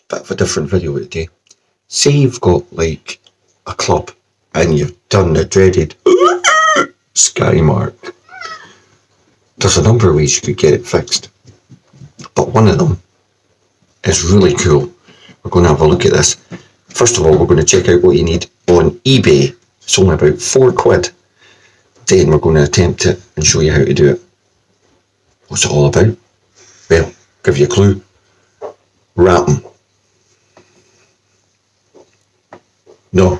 bit of a different video today. Say you've got like a club and you've done the dreaded sky mark. There's a number of ways you could get it fixed, but one of them is really cool. We're going to have a look at this. First of all, we're going to check out what you need on eBay. It's only about £4. Then we're going to attempt it and show you how to do it. What's it all about? Well, give you a clue. Rapping. No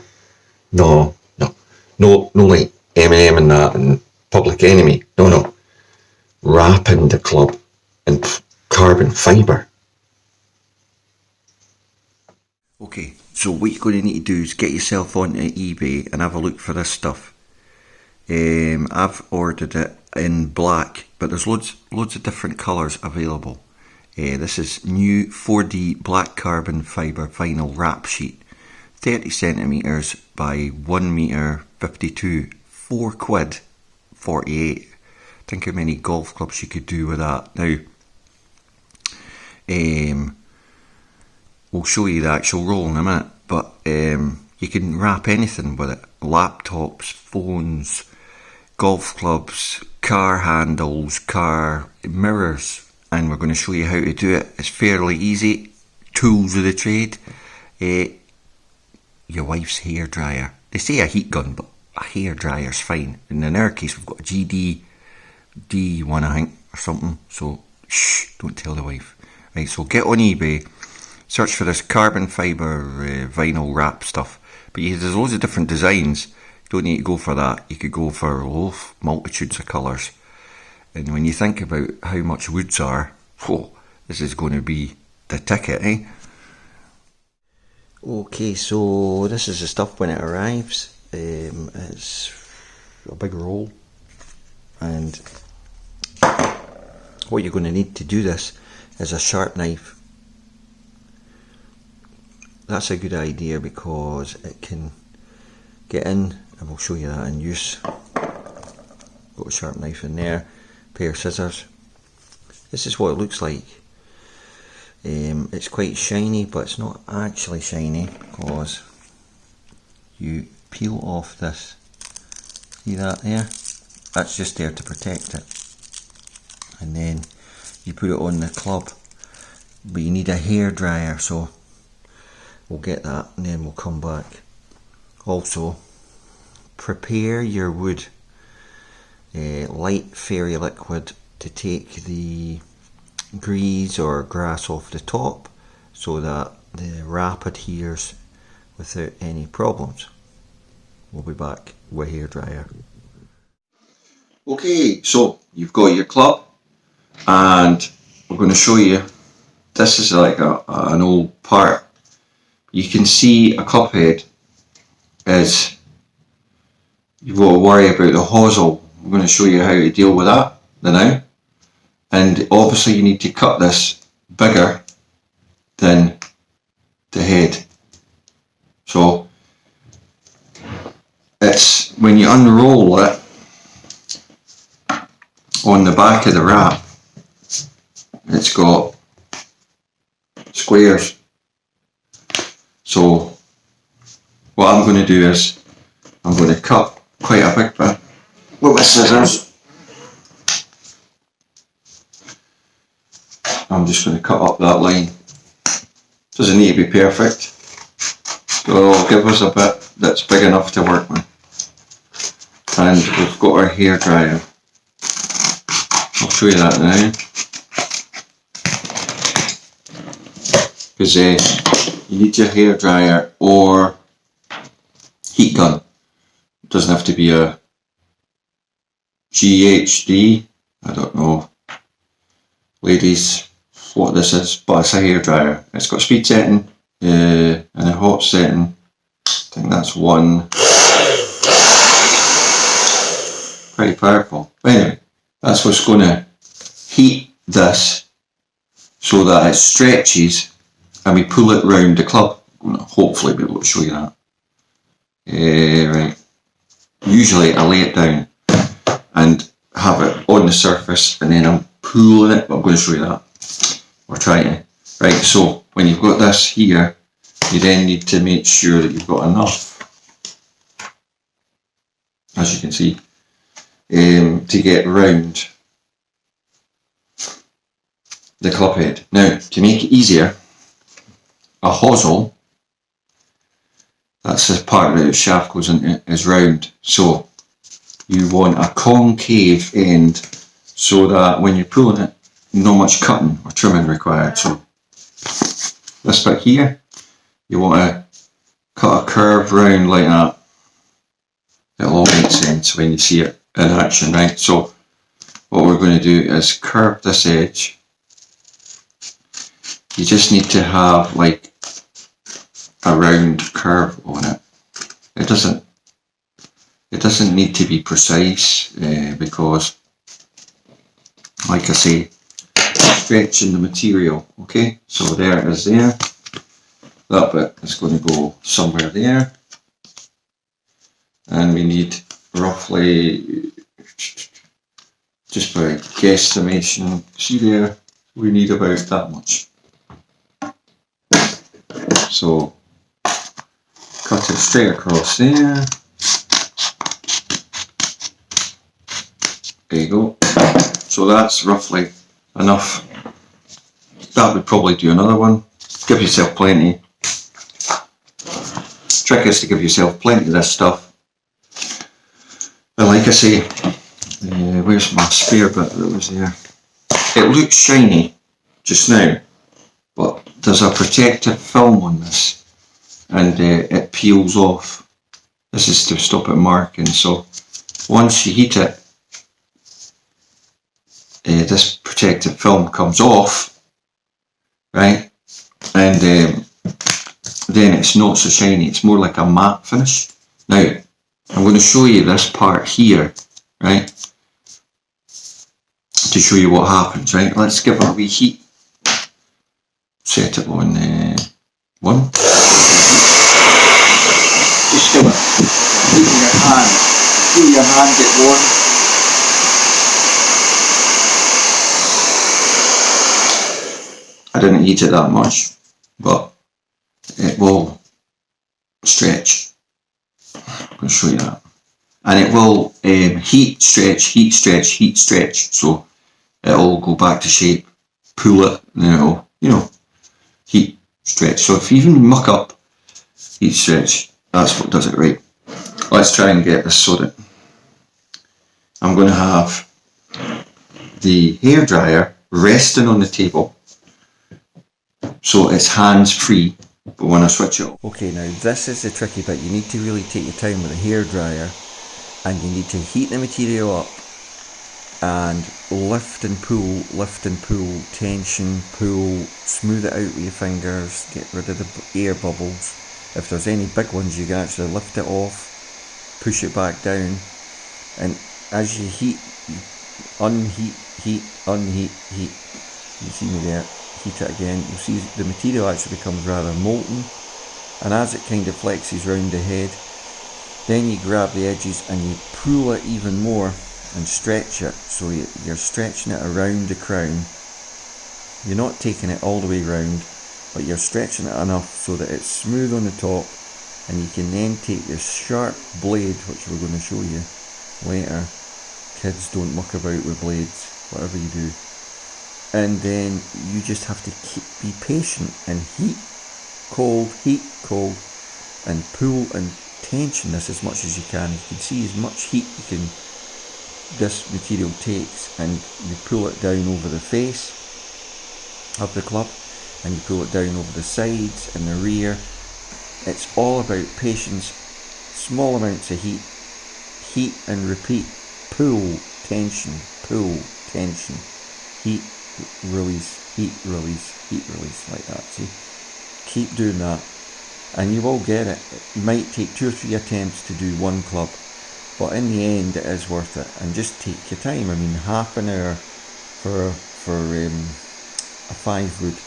like Eminem and that and Public Enemy. No. Wrapping the club in carbon fibre. Okay, so what you're going to need to do is get yourself onto eBay and have a look for this stuff. I've ordered it in black, but there's loads of different colours available. This is new 4D black carbon fibre vinyl wrap sheet, 30 centimetres by 1 metre 52, £4, 48. Think how many golf clubs you could do with that. Now, we'll show you the actual roll in a minute, but you can wrap anything with it. Laptops, phones, golf clubs, car handles, car mirrors, and we're going to show you how to do it. It's fairly easy. Tools of the trade. Your wife's hairdryer. They say a heat gun, but a hairdryer's fine. And in our case, we've got a GD one, I think, or something. So, shh, don't tell the wife. Right, so get on eBay, search for this carbon fibre vinyl wrap stuff. But there's loads of different designs. You don't need to go for that. You could go for multitudes of colours. And when you think about how much woods are, this is going to be the ticket, eh? Okay, so this is the stuff when it arrives. It's a big roll, and what you're going to need to do this is a sharp knife. That's a good idea because it can get in, and we'll show you that in use. Got a sharp knife in there, pair of scissors. This is what it looks like. It's quite shiny, but it's not actually shiny because you peel off this. See that there? That's just there to protect it. And then you put it on the club. But you need a hairdryer, so we'll get that and then we'll come back. Also, prepare your wood. Light fairy liquid to take the grease or grass off the top so that the wrap adheres without any problems. We'll be back with hairdryer. Okay, so you've got your club and we're going to show you. This is like an old part. You can see a club head is, you've got to worry about the hosel. I'm going to show you how to deal with that now. And obviously you need to cut this bigger than the head. So it's when you unroll it on the back of the wrap, it's got squares. So what I'm going to do is I'm going to cut quite a big bit with my scissors. I'm just going to cut up that line. Doesn't need to be perfect. So it'll give us a bit that's big enough to work with. And we've got our hairdryer. I'll show you that now. Because you need your hairdryer or heat gun. It doesn't have to be a GHD. I don't know, ladies, what this is, but it's a hairdryer. It's got speed setting and a hot setting. I think that's 1. Pretty powerful. But anyway, that's what's going to heat this so that it stretches and we pull it round the club. I'm going to hopefully be able to show you that. Right. Usually I lay it down and have it on the surface and then I'm pulling it, but I'm going to show you that. Or try to. Right, so when you've got this here, you then need to make sure that you've got enough, as you can see, to get round the club head. Now, to make it easier, a hosel, that's the part that the shaft goes into, is round. So you want a concave end so that when you're pulling it, not much cutting or trimming required. So this bit here, you want to cut a curve round like that. It'll all make sense when you see it in action, right? So what we're going to do is curve this edge. You just need to have like a round curve on it. It doesn't need to be precise because, like I say, stretching the material. Okay, so there it is there. That bit is going to go somewhere there. And we need roughly, just by guesstimation, see there, we need about that much. So cut it straight across there. There you go. So that's roughly enough. That would probably do another one. Give yourself plenty. Trick is to give yourself plenty of this stuff. And like I say, where's my spare bit that was there? It looks shiny just now, but there's a protective film on this, and it peels off. This is to stop it marking. So once you heat it, this protective film comes off, right? And then it's not so shiny. It's more like a matte finish. Now, I'm going to show you this part here, right, to show you what happens, right? Let's give it a wee heat. Set it on 1. Just give it heat in your hand. Feel your hand get warm. I didn't heat it that much, but it will stretch. I'm going to show you that. And it will heat, stretch, heat, stretch, heat, stretch. So it'll go back to shape, pull it, and then it'll, heat, stretch. So if you even muck up, heat, stretch, that's what does it right. Let's try and get this sorted. I'm going to have the hairdryer resting on the table, so it's hands free. But when I switch it off. Okay, now this is the tricky bit. You need to really take your time with the hairdryer, and you need to heat the material up and lift and pull, tension, pull, smooth it out with your fingers, get rid of the air bubbles. If there's any big ones, you can actually lift it off, push it back down, and as you heat, unheat, heat, unheat, heat. You see me there. Heat it again, you'll see the material actually becomes rather molten, and as it kind of flexes round the head, then you grab the edges and you pull it even more and stretch it. So you're stretching it around the crown. You're not taking it all the way round, but you're stretching it enough so that it's smooth on the top, and you can then take your sharp blade, which we're going to show you later. Kids don't muck about with blades, whatever you do. And then you just have to be patient and heat, cold, and pull and tension this as much as you can. You can see as much heat this material takes, and you pull it down over the face of the club, and you pull it down over the sides and the rear. It's all about patience, small amounts of heat and repeat, pull, tension, heat, release, heat, release, like that. See, keep doing that, and you will get it. It might take 2 or 3 attempts to do one club, but in the end it is worth it. And just take your time. I mean, half an hour for a 5 wood,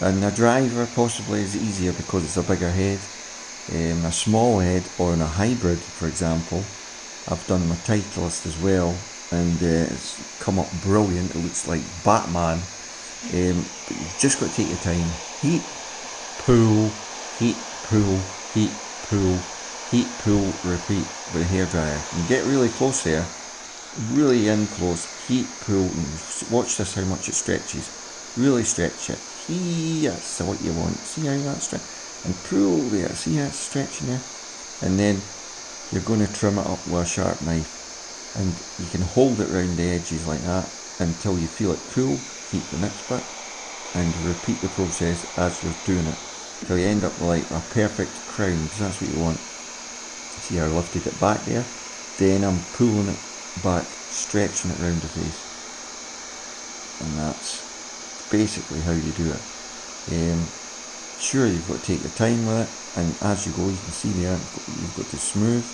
and a driver possibly is easier because it's a bigger head. A small head or in a hybrid, for example, I've done my Titleist as well, and it's come up brilliant. It looks like Batman But you've just got to take your time. Heat, pull, heat, pull, heat, pull, heat, pull, repeat with a hairdryer. You get really close there, really in close, heat, pull, and watch this how much it stretches. Really stretch it. That's what you want. See how that stretch? And pull there. See how it's stretching there? And then you're going to trim it up with a sharp knife. And you can hold it round the edges like that until you feel it pull. Heat the next bit. And repeat the process as you're doing it. Till you end up with like a perfect crown, because that's what you want. See how I lifted it back there? Then I'm pulling it back, stretching it round the face. And that's basically how you do it. Sure, you've got to take your time with it, and as you go you can see there you've got to smooth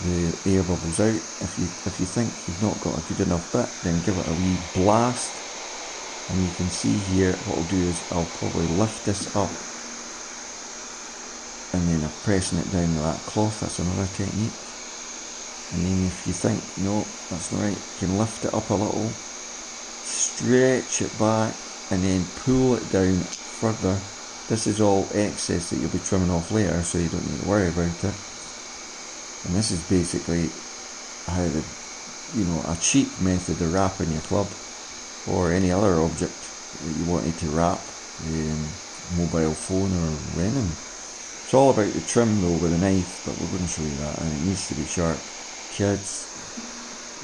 the air bubbles out. If you think you've not got a good enough bit, then give it a wee blast, and you can see here what I'll do is I'll probably lift this up and then I'm pressing it down with that cloth. That's another technique. And then if you think no, that's not right, you can lift it up a little, stretch it back, and then pull it down further. This is all excess that you'll be trimming off later, so you don't need to worry about it. And this is basically how a cheap method of wrapping your club or any other object that you wanted to wrap, mobile phone or anything. It's all about the trim though with a knife, but we're going to show you that, and it needs to be sharp. Kids,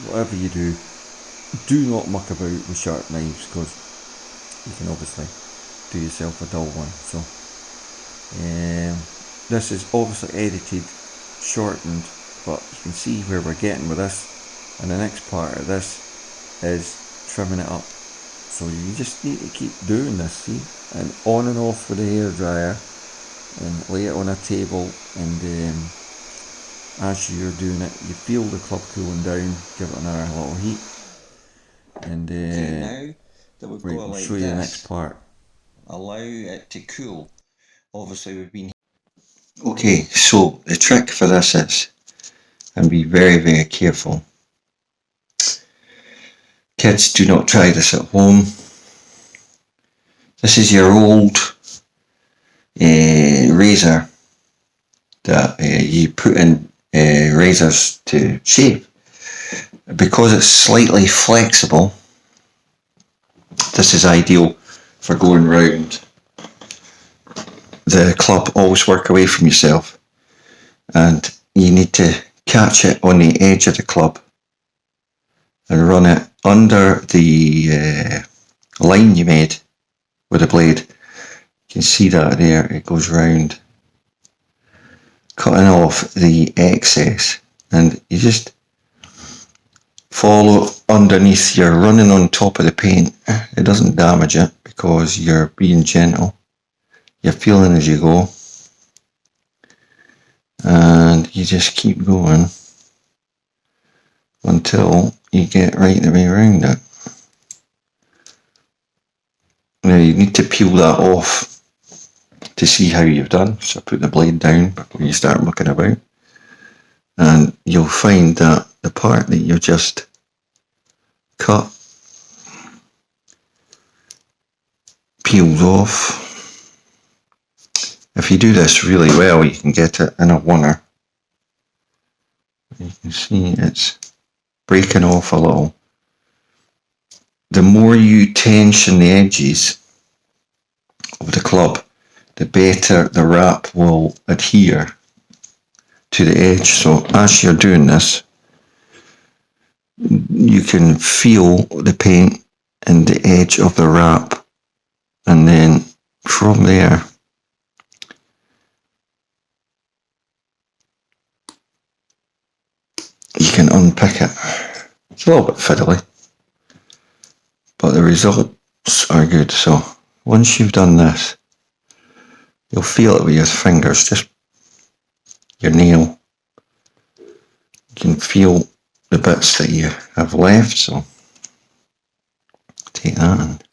whatever you do not muck about with sharp knives, because you can obviously do yourself a dull one. So this is obviously edited, shortened, but you can see where we're getting with this, and the next part of this is trimming it up. So you just need to keep doing this, see, and on and off with the hairdryer, and lay it on a table, and as you're doing it you feel the club cooling down, give it another little heat, and now that we've got I'll like show you the next part. Allow it to cool. Obviously we've been... Okay, so the trick for this is, and be very, very careful. Kids, do not try this at home. This is your old razor that you put in razors to shave. Because it's slightly flexible, this is ideal for going round the club. Always work away from yourself, and you need to catch it on the edge of the club and run it under the line you made with the blade. You can see that there, it goes round, cutting off the excess, and you just follow underneath. You're running on top of the paint. It doesn't damage it because you're being gentle. You're feeling as you go, and you just keep going until you get right the way around it. Now you need to peel that off to see how you've done, so put the blade down before you start mucking about, and you'll find that the part that you've just cut peels off. If you do this really well, you can get it in a oneer. You can see it's breaking off a little. The more you tension the edges of the club, the better the wrap will adhere to the edge. So as you're doing this, you can feel the paint and the edge of the wrap, and then from there you can unpick it. It's a little bit fiddly, but the results are good. So once you've done this, you'll feel it with your fingers, just your nail. You can feel the bits that you have left, so take that and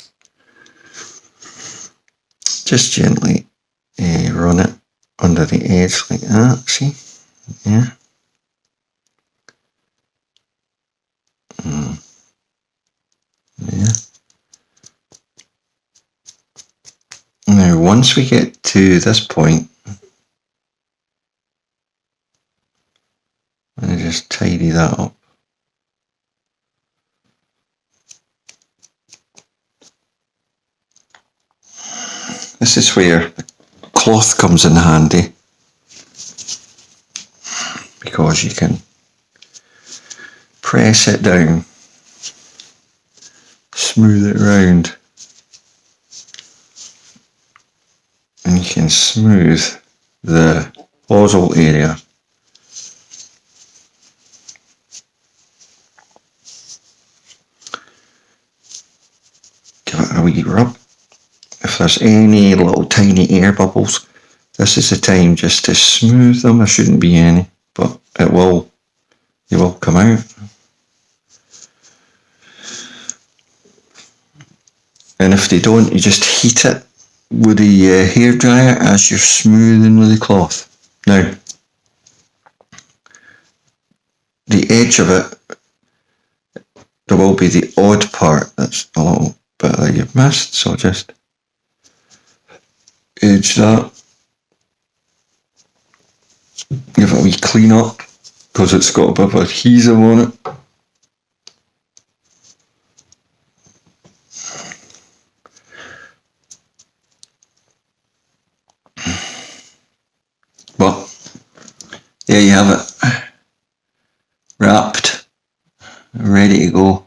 just gently run it under the edge like that, see? Yeah. Yeah. Now once we get to this point, I'm going to just tidy that up. This is where the cloth comes in handy, because you can press it down, smooth it round, and you can smooth the hosel area. Give it a wee rub. If there's any little tiny air bubbles, this is the time just to smooth them. There shouldn't be any, but they will come out. And if they don't, you just heat it with the hairdryer as you're smoothing with the cloth. Now, the edge of it, there will be the odd part that's a little bit that you've missed, so just edge that. Give it a wee clean up, because it's got a bit of adhesive on it. But there you have it, wrapped, ready to go.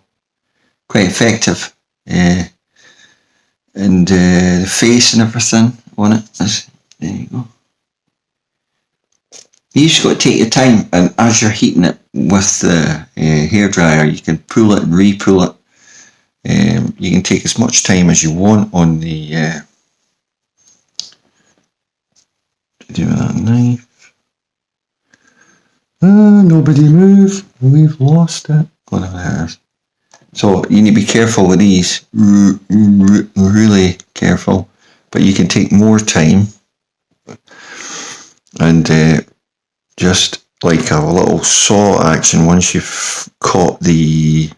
Quite effective, and the face and everything on it is, there you go. You just got to take your time, and as you're heating it with the hairdryer, you can pull it and re-pull it. You can take as much time as you want on the do that knife. Nobody move, we've lost it. Whatever it is. So you need to be careful with these, really careful, but you can take more time, and just like a little saw action, once you've caught the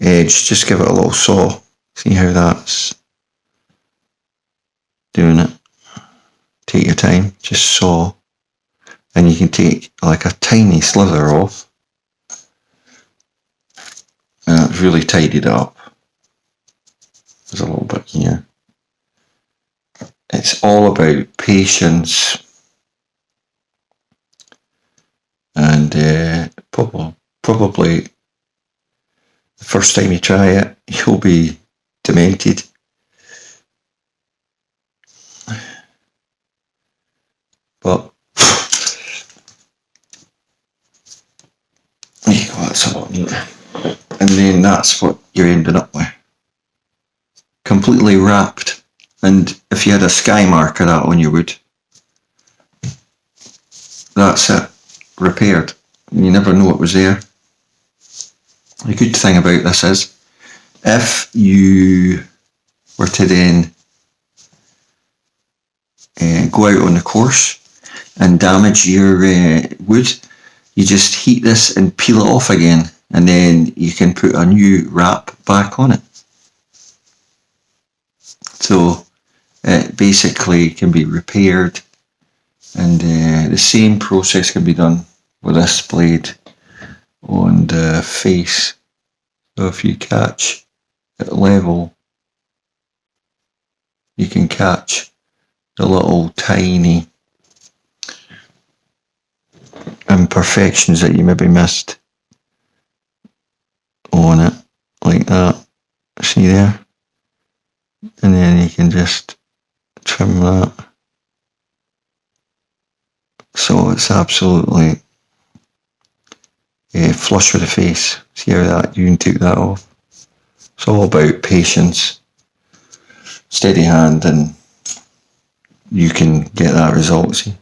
edge, just give it a little saw. See how that's doing it? Take your time, just saw, and you can take like a tiny slither off. And it's really tidied up. There's a little bit here. It's all about patience, and probably the first time you try it, you'll be demented. But there you go, that's a lot neater. And then that's what you're ending up with. Completely wrapped. And if you had a sky marker that on, you would. That's it. Repaired. You never know it was there. The good thing about this is, if you were to then go out on the course and damage your wood, you just heat this and peel it off again, and then you can put a new wrap back on it. So it basically can be repaired, and the same process can be done with this blade on the face. So if you catch at level, you can catch the little tiny imperfections that you maybe missed on it, like that. See there? And then you can just trim that. So it's absolutely flush with the face. See how that, you can take that off. It's all about patience, steady hand, and you can get that result, see.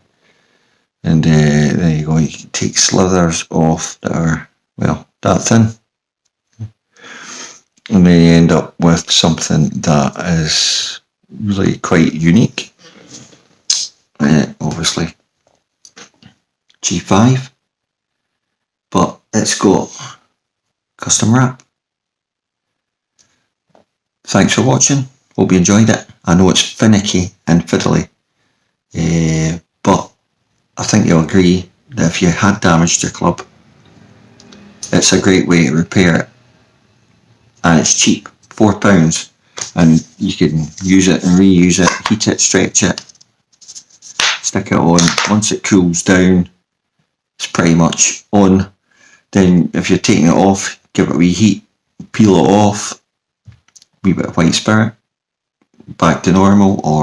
And there you go, you can take slithers off that are, well, that thin. And then you end up with something that is really quite unique. Obviously G5, but it's got custom wrap. Thanks for watching. Hope you enjoyed it. I know it's finicky and fiddly, but I think you'll agree that if you had damaged your club, it's a great way to repair it. And it's cheap, £4, and you can use it and reuse it, heat it, stretch it, stick it on. Once it cools down, it's pretty much on. Then if you're taking it off, give it a wee heat, peel it off, wee bit of white spirit, back to normal, or